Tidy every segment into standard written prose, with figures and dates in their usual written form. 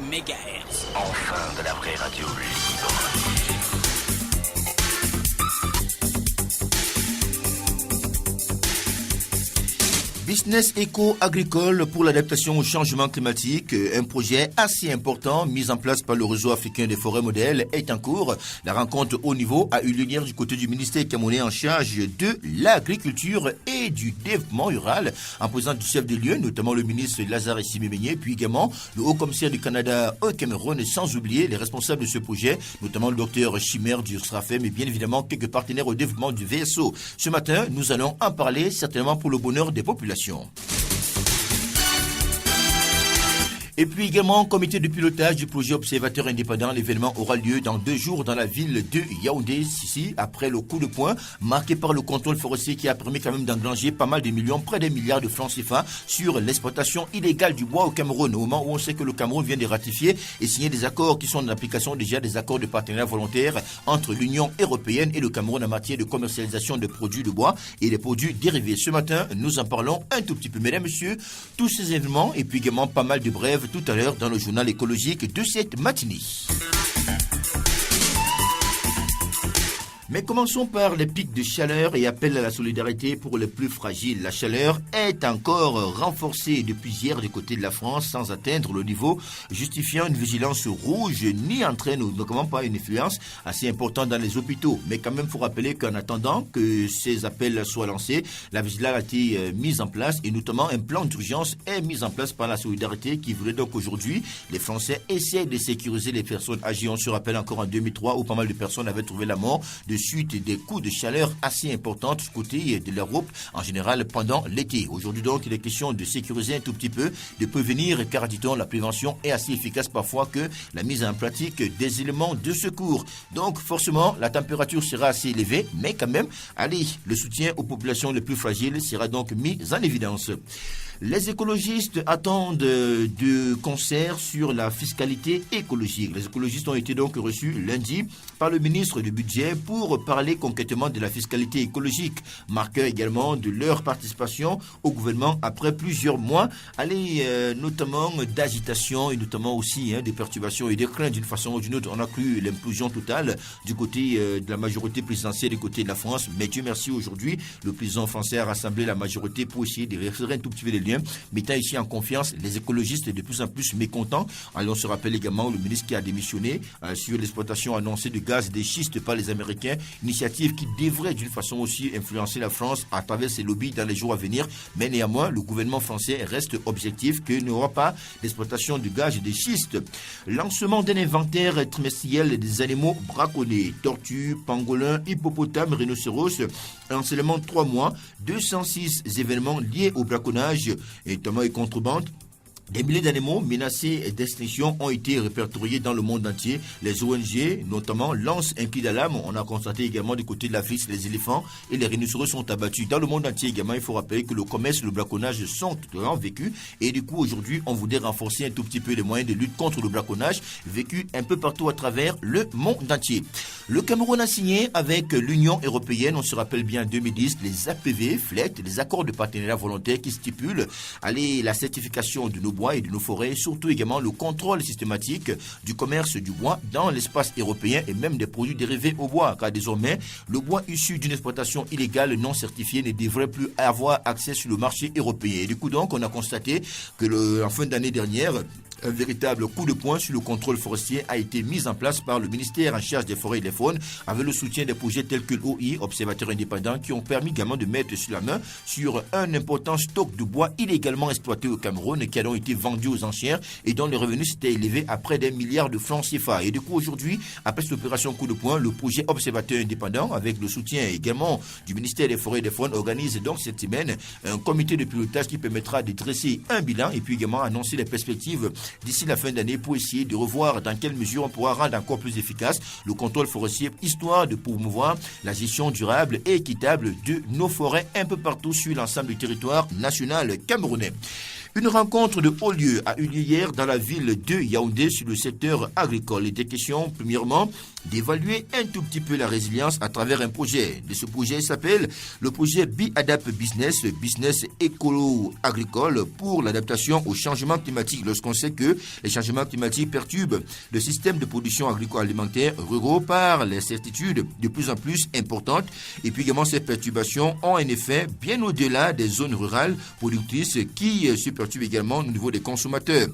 MHz. Enfin de la vraie radio libre. Business éco-agricole pour l'adaptation au changement climatique, un projet assez important mis en place par le réseau africain des forêts modèles est en cours. La rencontre haut niveau a eu lieu hier du côté du ministère camerounais en charge de l'agriculture et du développement rural, en présence du chef de lieu, notamment le ministre Lazare Simé-Meigné, puis également le haut-commissaire du Canada au Cameroun, sans oublier les responsables de ce projet, notamment le docteur Chimère du SRAFEM et bien évidemment quelques partenaires au développement du VSO. Ce matin, nous allons en parler certainement pour le bonheur des populations. Et puis également, comité de pilotage du projet observateur indépendant. L'événement aura lieu dans 2 jours dans la ville de Yaoundé, ici, après le coup de poing marqué par le contrôle forestier qui a permis quand même d'engranger pas mal de millions, près d'1 milliard de francs CFA sur l'exploitation illégale du bois au Cameroun. Au moment où on sait que le Cameroun vient de ratifier et signer des accords qui sont en application déjà, des accords de partenariat volontaire entre l'Union européenne et le Cameroun en matière de commercialisation de produits de bois et des produits dérivés. Ce matin, nous en parlons un tout petit peu. Mesdames, messieurs, tous ces événements et puis également pas mal de brèves tout à l'heure dans le journal écologique de cette matinée. Mais commençons par les pics de chaleur et appel à la solidarité pour les plus fragiles. La chaleur est encore renforcée depuis hier du côté de la France sans atteindre le niveau justifiant une vigilance rouge ni entraîne notamment pas une influence assez importante dans les hôpitaux. Mais quand même, il faut rappeler qu'en attendant que ces appels soient lancés, la vigilance a été mise en place et notamment un plan d'urgence est mis en place par la solidarité qui voulait donc aujourd'hui, les Français essaient de sécuriser les personnes âgées. On se rappelle encore en 2003 où pas mal de personnes avaient trouvé la mort de suite des coups de chaleur assez importants du côté de l'Europe en général pendant l'été. Aujourd'hui donc, il est question de sécuriser un tout petit peu, de prévenir, car dit-on, la prévention est assez efficace parfois que la mise en pratique des éléments de secours. Donc forcément, la température sera assez élevée, mais quand même, allez, le soutien aux populations les plus fragiles sera donc mis en évidence. Les écologistes attendent de concert sur la fiscalité écologique. Les écologistes ont été donc reçus lundi par le ministre du Budget pour parler concrètement de la fiscalité écologique, marqueur également de leur participation au gouvernement après plusieurs mois, notamment d'agitation et notamment aussi des perturbations et des craintes d'une façon ou d'une autre. On a cru l'implosion totale du côté de la majorité présidentielle du côté de la France, mais Dieu merci, aujourd'hui, le président français a rassemblé la majorité pour essayer de resserrer un tout petit peu les liens, mettant ici en confiance les écologistes de plus en plus mécontents. Alors on se rappelle également le ministre qui a démissionné sur l'exploitation annoncée de gaz de schiste par les Américains, initiative qui devrait d'une façon aussi influencer la France à travers ses lobbies dans les jours à venir. Mais néanmoins, le gouvernement français reste objectif qu'il n'y aura pas d'exploitation de gaz de schiste. Lancement d'un inventaire trimestriel des animaux braconnés, tortues, pangolins, hippopotames, rhinocéros, en seulement 3 mois, 206 événements liés au braconnage et notamment et contrebande. Des milliers d'animaux menacés d'extinction ont été répertoriés dans le monde entier. Les ONG, notamment, lancent un cri d'alarme. On a constaté également du côté de l'Afrique, les éléphants et les rhinocéros sont abattus. Dans le monde entier également, il faut rappeler que le commerce et le braconnage sont totalement vécus. Et du coup, aujourd'hui, on voudrait renforcer un tout petit peu les moyens de lutte contre le braconnage, vécu un peu partout à travers le monde entier. Le Cameroun a signé avec l'Union européenne, on se rappelle bien en 2010, les APV, FLECT, les accords de partenariat volontaire qui stipulent la certification de nos bois et de nos forêts, surtout également le contrôle systématique du commerce du bois dans l'espace européen et même des produits dérivés au bois, car désormais, le bois issu d'une exploitation illégale non certifiée ne devrait plus avoir accès sur le marché européen. Et du coup donc, on a constaté que en fin d'année dernière, un véritable coup de poing sur le contrôle forestier a été mis en place par le ministère en charge des forêts et des faunes, avec le soutien des projets tels que l'OI, Observateur indépendant, qui ont permis également de mettre sur la main sur un important stock de bois illégalement exploité au Cameroun, qui a donc été vendu aux enchères et dont les revenus s'étaient élevés à près d'1 milliard de francs CFA. Et du coup, aujourd'hui, après cette opération coup de poing, le projet Observateur indépendant, avec le soutien également du ministère des forêts et des faunes, organise donc cette semaine un comité de pilotage qui permettra de dresser un bilan et puis également annoncer les perspectives d'ici la fin d'année pour essayer de revoir dans quelle mesure on pourra rendre encore plus efficace le contrôle forestier, histoire de promouvoir la gestion durable et équitable de nos forêts un peu partout sur l'ensemble du territoire national camerounais. Une rencontre de haut lieu a eu lieu hier dans la ville de Yaoundé sur le secteur agricole. Il était question, premièrement, d'évaluer un tout petit peu la résilience à travers un projet. Ce projet s'appelle le projet BiAdap Business, Business écolo-agricole pour l'adaptation au changement climatique. Lorsqu'on sait que les changements climatiques perturbent le système de production agricole-alimentaire ruraux par les certitudes de plus en plus importantes. Et puis également, ces perturbations ont un effet bien au-delà des zones rurales productrices qui se perturbent également au niveau des consommateurs.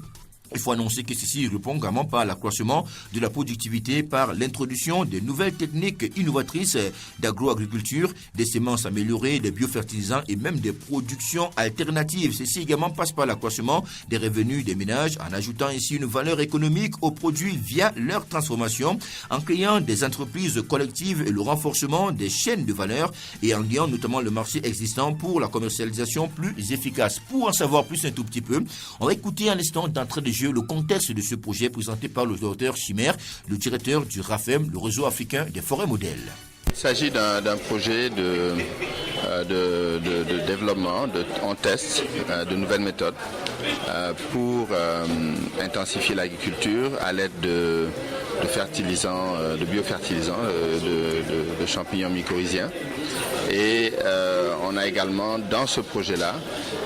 Il faut annoncer que ceci répond également par l'accroissement de la productivité, par l'introduction de nouvelles techniques innovatrices d'agroagriculture, des semences améliorées, des biofertilisants et même des productions alternatives. Ceci également passe par l'accroissement des revenus des ménages en ajoutant ainsi une valeur économique aux produits via leur transformation, en créant des entreprises collectives et le renforcement des chaînes de valeur et en liant notamment le marché existant pour la commercialisation plus efficace. Pour en savoir plus un tout petit peu, on va écouter un instant d'entrée de jeu le contexte de ce projet présenté par le docteur Chimère, le directeur du RAFEM, le réseau africain des forêts modèles. Il s'agit d'un projet de développement en test de nouvelles méthodes pour intensifier l'agriculture à l'aide de fertilisants, de biofertilisants, de champignons mycorhiziens. Et on a également dans ce projet-là,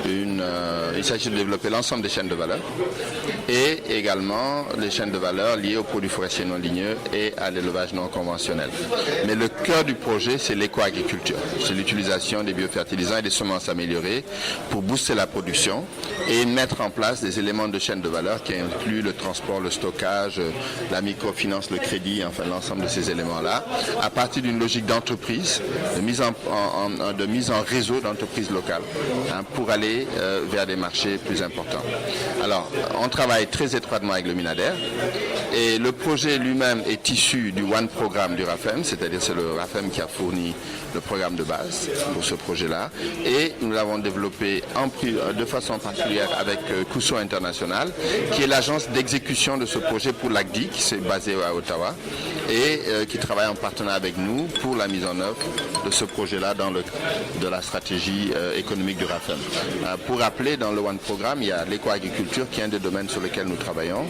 il s'agit de développer l'ensemble des chaînes de valeur et également les chaînes de valeur liées aux produits forestiers non ligneux et à l'élevage non conventionnel. Mais le cœur du projet, c'est l'éco-agriculture. C'est l'utilisation des biofertilisants et des semences améliorées pour booster la production et mettre en place des éléments de chaîne de valeur qui incluent le transport, le stockage, la microfinance, le crédit, enfin l'ensemble de ces éléments-là, à partir d'une logique d'entreprise, de mise en réseau d'entreprises locales pour aller vers des marchés plus importants. Alors, on travaille très étroitement avec le MINADER et le projet lui-même est issu du One Programme du RAFEM, c'est-à-dire c'est le RAFEM qui a fourni le programme de base pour ce projet-là et nous l'avons développé de façon particulière avec Cousso International qui est l'agence d'exécution de ce projet pour l'ACDI qui s'est basée à Ottawa et qui travaille en partenariat avec nous pour la mise en œuvre de ce projet-là dans le de la stratégie économique du RAFEM. Pour rappeler, dans le One Programme, il y a l'éco-agriculture qui est un des domaines sur lesquels nous travaillons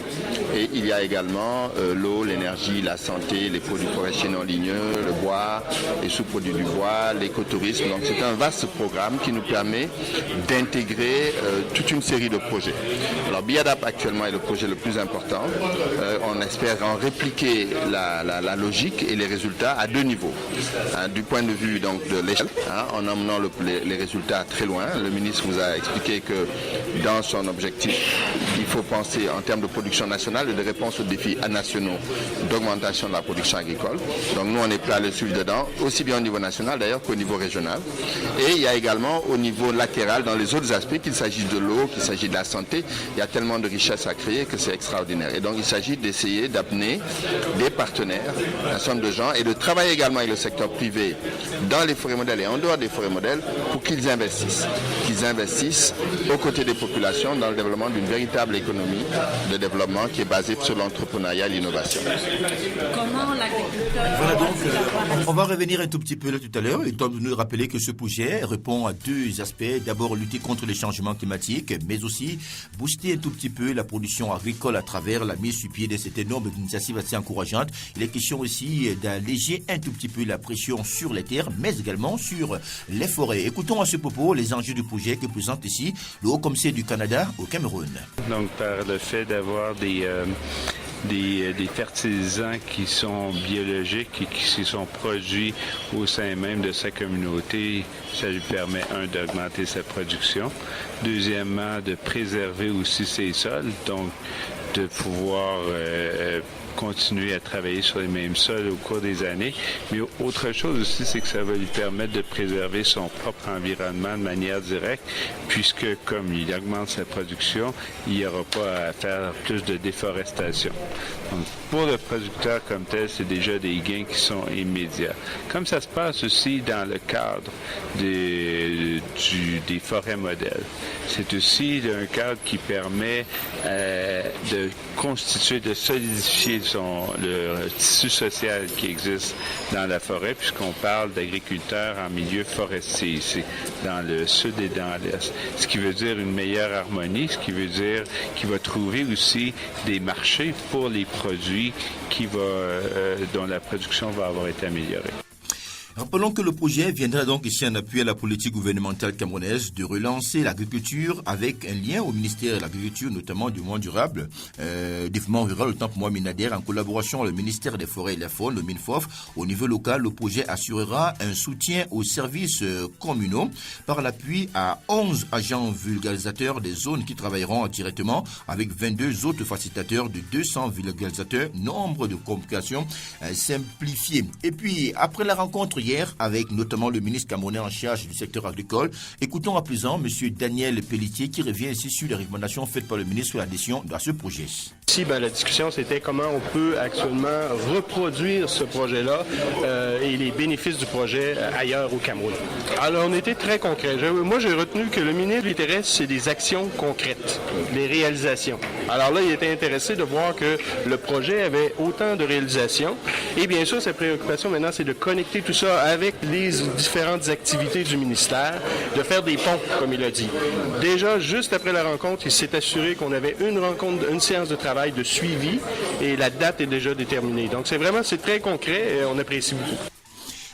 et il y a également l'eau, l'énergie, la santé, les produits forestiers non ligneux, le bois, les sous-produits du bois, l'écotourisme. Donc c'est un vaste programme qui nous permet d'intégrer toute une série de projets. Alors BiAdap actuellement est le projet le plus important. On espère en répliquer la logique et les résultats à deux niveaux. Du point de vue donc de l'échelle, en emmenant les résultats très loin. Le ministre vous a expliqué que dans son objectif, il faut penser en termes de production nationale et de réponse aux défis nationaux d'augmentation de la production agricole. Donc nous, on est prêt à le suivre dedans, aussi bien au niveau national d'ailleurs qu'au niveau régional. Et il y a également au niveau latéral, dans les autres aspects, qu'il s'agisse de l'eau, qu'il s'agit de la santé, il y a tellement de richesses à créer que c'est extraordinaire. Et donc il s'agit d'essayer d'amener des partenaires, un certain nombre de gens, et de travailler également avec le secteur privé dans les forêts modèles et en dehors des forêts modèles pour qu'ils investissent aux côtés des populations dans le développement d'une véritable économie de développement qui est basée sur l'entrepreneuriat et l'innovation. Comment l'agriculteur... Voilà donc, on va revenir un tout petit peu là tout à l'heure, étant donné de rappeler que ce projet répond à deux aspects. D'abord, lutter contre les changements climatiques, mais aussi booster un tout petit peu la production agricole à travers la mise sur pied de cette énorme initiative assez encourageante. Il est question aussi d'alléger un tout petit peu la pression sur les terres, mais également sur les forêts. Écoutons à ce propos les enjeux du projet que présente ici le Haut-Commissaire du Canada au Cameroun. Donc, par le fait d'avoir des fertilisants qui sont biologiques et qui sont produits au sein même de sa communauté, ça lui permet, d'augmenter sa production. Deuxièmement, de préserver aussi ses sols, donc de pouvoir continuer à travailler sur les mêmes sols au cours des années. Mais autre chose aussi, c'est que ça va lui permettre de préserver son propre environnement de manière directe, puisque comme il augmente sa production, il n'y aura pas à faire plus de déforestation. Donc, pour le producteur comme tel, c'est déjà des gains qui sont immédiats. Comme ça se passe aussi dans le cadre des forêts modèles. C'est aussi un cadre qui permet de constituer, de solidifier le tissu social qui existe dans la forêt, puisqu'on parle d'agriculteurs en milieu forestier ici, dans le sud et dans l'est. Ce qui veut dire une meilleure harmonie, ce qui veut dire qu'il va trouver aussi des marchés pour les produits dont la production va avoir été améliorée. Rappelons que le projet viendra donc ici en appui à la politique gouvernementale camerounaise de relancer l'agriculture avec un lien au ministère de l'Agriculture, notamment du Développement durable, développement rural, autant pour moi Minader, en collaboration avec le ministère des Forêts et de la Faune, le MINFOF. Au niveau local, le projet assurera un soutien aux services communaux par l'appui à 11 agents vulgarisateurs des zones qui travailleront directement avec 22 autres facilitateurs de 200 vulgarisateurs, nombre de communications simplifiées. Et puis, après la rencontre hier avec notamment le ministre camerounais en charge du secteur agricole. Écoutons à présent M. Daniel Pelletier qui revient ici sur les recommandations faites par le ministre sur l'adhésion à ce projet. Ici, la discussion, c'était comment on peut actuellement reproduire ce projet-là et les bénéfices du projet ailleurs au Cameroun. Alors, on était très concret. Moi, j'ai retenu que le ministre lui intéresse, c'est des actions concrètes, des réalisations. Alors là, il était intéressé de voir que le projet avait autant de réalisations. Et bien sûr, sa préoccupation maintenant, c'est de connecter tout ça avec les différentes activités du ministère, de faire des ponts, comme il a dit. Déjà, juste après la rencontre, il s'est assuré qu'on avait une séance de travail de suivi et la date est déjà déterminée. Donc, c'est très concret et on apprécie beaucoup.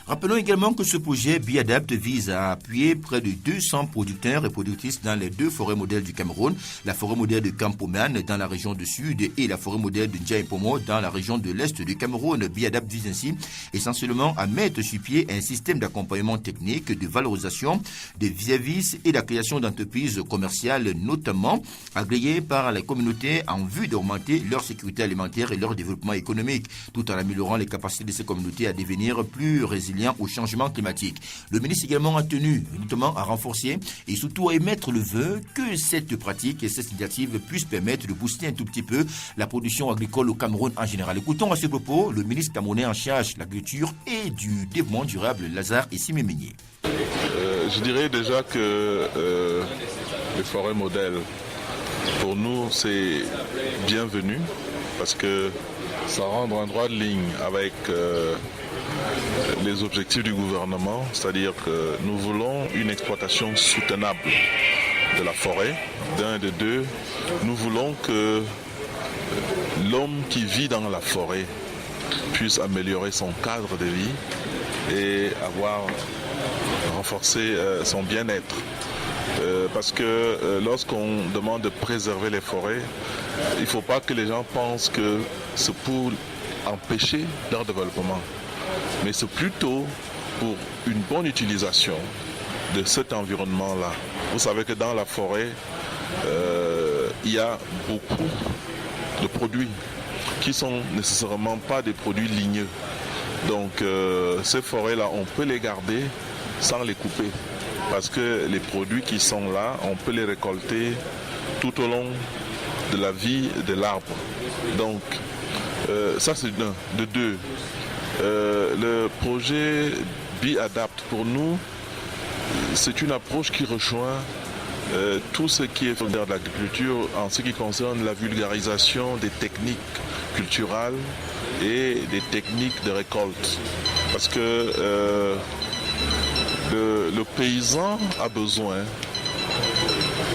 Rappelons également que ce projet Biadapt vise à appuyer près de 200 producteurs et productrices dans les 2 forêts modèles du Cameroun, la forêt modèle de Campoman dans la région du sud et la forêt modèle de Ndiaye-Pomo dans la région de l'est du Cameroun. Biadapt vise ainsi essentiellement à mettre sur pied un système d'accompagnement technique, de valorisation des services et la création d'entreprises commerciales, notamment agréées par les communautés en vue d'augmenter leur sécurité alimentaire et leur développement économique, tout en améliorant les capacités de ces communautés à devenir plus résilientes au changement climatique. Le ministre également a tenu notamment à renforcer et surtout à émettre le vœu que cette pratique et cette initiative puissent permettre de booster un tout petit peu la production agricole au Cameroun en général. Écoutons à ce propos le ministre camerounais en charge de l'agriculture et du développement durable, Lazare Essimé-Meigné. Je dirais déjà que les forêts modèles, pour nous, c'est bienvenu parce que ça rentre en droite ligne avec les objectifs du gouvernement, c'est-à-dire que nous voulons une exploitation soutenable de la forêt, d'un et de deux. Nous voulons que l'homme qui vit dans la forêt puisse améliorer son cadre de vie et renforcer son bien-être. Parce que lorsqu'on demande de préserver les forêts, il ne faut pas que les gens pensent que c'est pour empêcher leur développement. Mais c'est plutôt pour une bonne utilisation de cet environnement-là. Vous savez que dans la forêt, il y a beaucoup de produits qui ne sont nécessairement pas des produits ligneux. Donc ces forêts-là, on peut les garder sans les couper. Parce que les produits qui sont là, on peut les récolter tout au long de la vie de l'arbre. Donc ça c'est d'un. De deux, le projet Biadapt pour nous, c'est une approche qui rejoint tout ce qui est fondé de l'agriculture en ce qui concerne la vulgarisation des techniques culturelles et des techniques de récolte. Parce que le paysan a besoin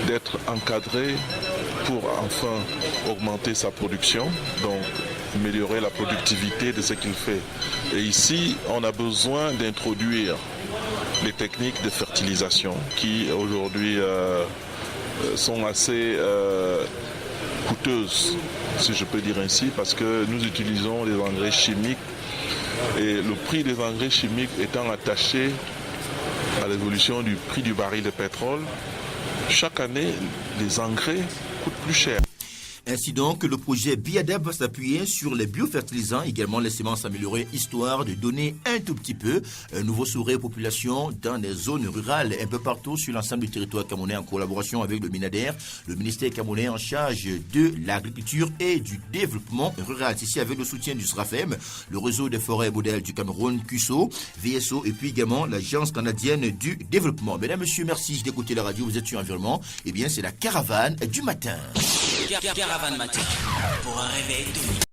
d'être encadré pour enfin augmenter sa production, donc améliorer la productivité de ce qu'il fait. Et ici, on a besoin d'introduire les techniques de fertilisation qui aujourd'hui sont assez coûteuses, si je peux dire ainsi, parce que nous utilisons des engrais chimiques et le prix des engrais chimiques étant attaché à l'évolution du prix du baril de pétrole, chaque année, les engrais coûtent plus cher. Ainsi donc, le projet Biadapt va s'appuyer sur les biofertilisants, également les semences améliorées, histoire de donner un tout petit peu un nouveau sourire aux populations dans les zones rurales, un peu partout sur l'ensemble du territoire camerounais, en collaboration avec le Minader, le ministère camerounais en charge de l'agriculture et du développement rural. Ici, avec le soutien du SRAFEM, le réseau des forêts modèles du Cameroun, CUSO, VSO, et puis également l'Agence canadienne du développement. Mesdames, messieurs, merci d'écouter la radio, vous êtes sur Environnement. Eh bien, c'est la caravane du matin. Caravane matin pour un réveil de